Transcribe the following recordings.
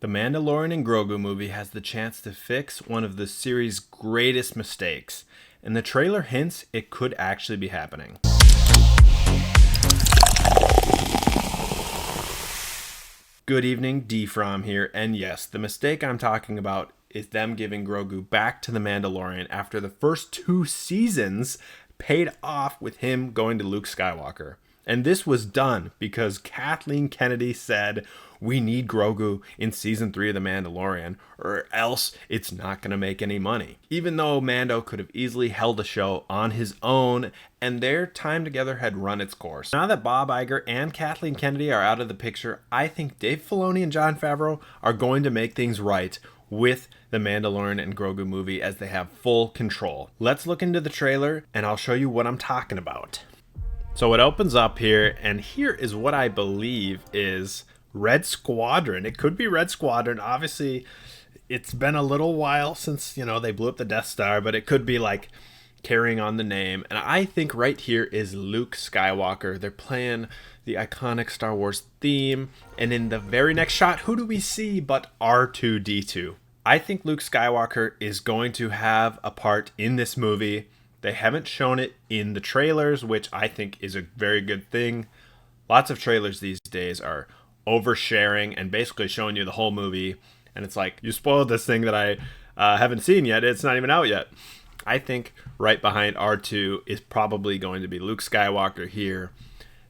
The Mandalorian and Grogu movie has the chance to fix one of the series' greatest mistakes, and the trailer hints it could actually be happening. Good evening, D-From here, and yes, the mistake I'm talking about is them giving Grogu back to the Mandalorian after the first 2 seasons paid off with him going to Luke Skywalker. And this was done because Kathleen Kennedy said, we need Grogu in season 3 of The Mandalorian, or else it's not going to make any money. Even though Mando could have easily held a show on his own, and their time together had run its course. Now that Bob Iger and Kathleen Kennedy are out of the picture, I think Dave Filoni and Jon Favreau are going to make things right with the Mandalorian and Grogu movie as they have full control. Let's look into the trailer, and I'll show you what I'm talking about. So it opens up here, and here is what I believe is Red Squadron. It could be Red Squadron. Obviously, it's been a little while since, they blew up the Death Star, but it could be like carrying on the name. And I think right here is Luke Skywalker. They're playing the iconic Star Wars theme. And in the very next shot, who do we see but R2-D2? I think Luke Skywalker is going to have a part in this movie. They haven't shown it in the trailers, which I think is a very good thing. Lots of trailers these days are oversharing and basically showing you the whole movie. And it's like, you spoiled this thing that I haven't seen yet. It's not even out yet. I think right behind R2 is probably going to be Luke Skywalker here.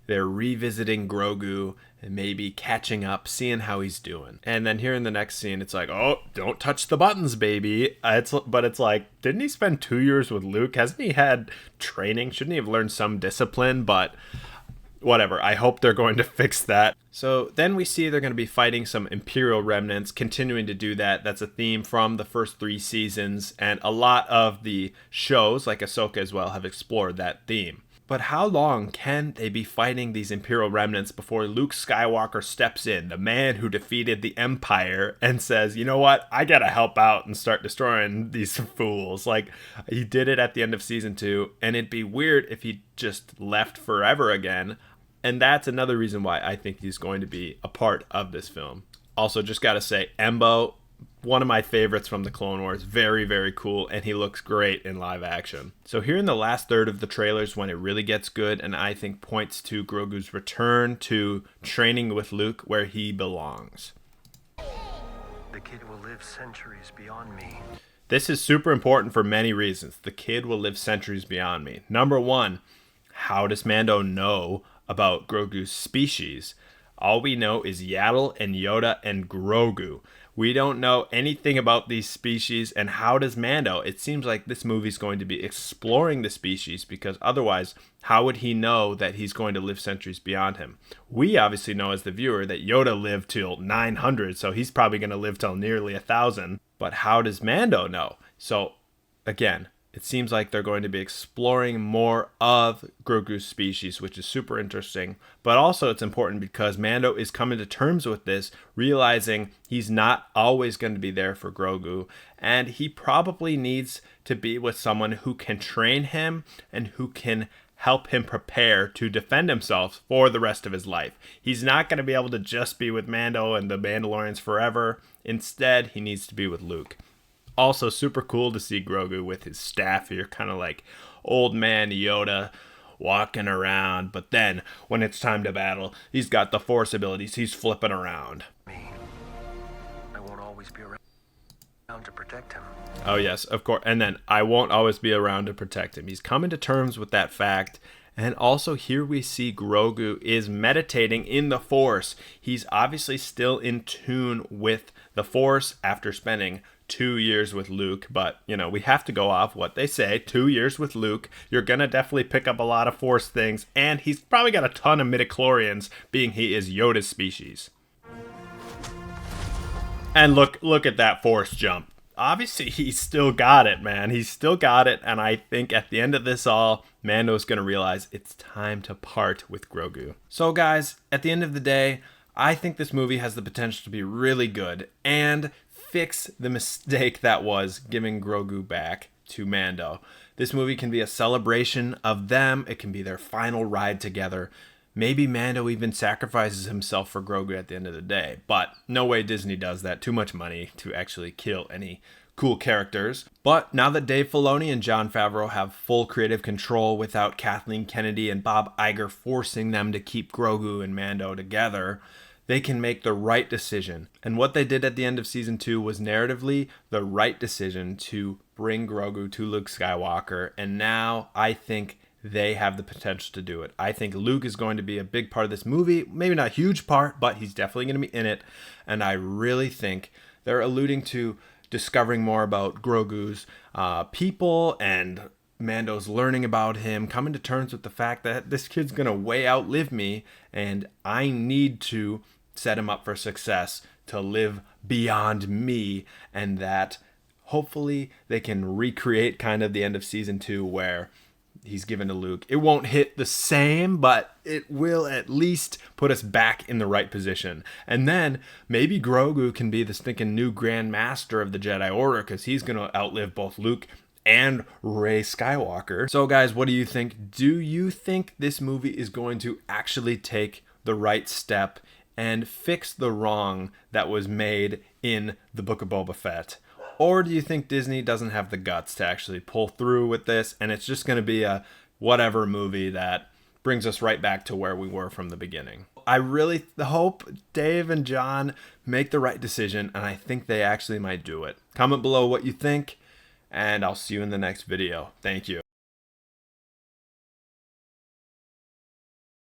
They're revisiting Grogu and maybe catching up, seeing how he's doing. And then here in the next scene, it's like, oh, don't touch the buttons, baby. But it's like, didn't he spend 2 years with Luke? Hasn't he had training? Shouldn't he have learned some discipline? But whatever. I hope they're going to fix that. So then we see they're going to be fighting some Imperial remnants, continuing to do that. That's a theme from the first 3 seasons. And a lot of the shows, like Ahsoka as well, have explored that theme. But how long can they be fighting these Imperial remnants before Luke Skywalker steps in, the man who defeated the Empire, and says, you know what, I gotta help out and start destroying these fools. Like, he did it at the end of season 2, and it'd be weird if he just left forever again. And that's another reason why I think he's going to be a part of this film. Also, just gotta say, Embo, one of my favorites from the Clone Wars. Very, very cool, and he looks great in live action. So here in the last third of the trailers when it really gets good, and I think points to Grogu's return to training with Luke where he belongs. The kid will live centuries beyond me. This is super important for many reasons. The kid will live centuries beyond me. Number 1, how does Mando know about Grogu's species? All we know is Yaddle and Yoda and Grogu. We don't know anything about these species, and how does Mando? It seems like this movie's going to be exploring the species, because otherwise, how would he know that he's going to live centuries beyond him? We obviously know as the viewer that Yoda lived till 900, so he's probably going to live till nearly 1,000. But how does Mando know? So, again, it seems like they're going to be exploring more of Grogu's species, which is super interesting. But also it's important because Mando is coming to terms with this, realizing he's not always going to be there for Grogu. And he probably needs to be with someone who can train him and who can help him prepare to defend himself for the rest of his life. He's not going to be able to just be with Mando and the Mandalorians forever. Instead, he needs to be with Luke. Also, super cool to see Grogu with his staff here, kind of like old man Yoda walking around. But then, when it's time to battle, he's got the Force abilities. He's flipping around. I won't always be around to protect him. Oh, yes, of course. And then, I won't always be around to protect him. He's coming to terms with that fact. And also, here we see Grogu is meditating in the Force. He's obviously still in tune with the Force after spending 2 years with Luke, but we have to go off what they say. 2 years with Luke, you're gonna definitely pick up a lot of Force things, and he's probably got a ton of midichlorians, being he is Yoda's species. And look at that Force jump. Obviously, he's still got it, man. He's still got it, and I think at the end of this all, Mando's gonna realize it's time to part with Grogu. So guys, at the end of the day, I think this movie has the potential to be really good, and fix the mistake that was giving Grogu back to Mando. This movie can be a celebration of them. It can be their final ride together. maybe Mando even sacrifices himself for Grogu at the end of the day. But no way Disney does that. Too much money to actually kill any cool characters. But now that Dave Filoni and Jon Favreau have full creative control without Kathleen Kennedy and Bob Iger forcing them to keep Grogu and Mando together, they can make the right decision. And what they did at the end of season 2 was narratively the right decision to bring Grogu to Luke Skywalker. And now I think they have the potential to do it. I think Luke is going to be a big part of this movie. Maybe not a huge part, but he's definitely going to be in it. And I really think they're alluding to discovering more about Grogu's people, and Mando's learning about him, coming to terms with the fact that this kid's going to way outlive me, and I need to set him up for success to live beyond me, and that hopefully they can recreate kind of the end of season 2 where he's given to Luke. It won't hit the same, but it will at least put us back in the right position. And then maybe Grogu can be the stinking new Grand Master of the Jedi Order, because he's going to outlive both Luke and Rey Skywalker. So guys, what do you think? Do you think this movie is going to actually take the right step and fix the wrong that was made in the Book of Boba Fett? Or do you think Disney doesn't have the guts to actually pull through with this, and it's just going to be a whatever movie that brings us right back to where we were from the beginning? I really hope Dave and John make the right decision, and I think they actually might do it. Comment below what you think, and I'll see you in the next video. Thank you.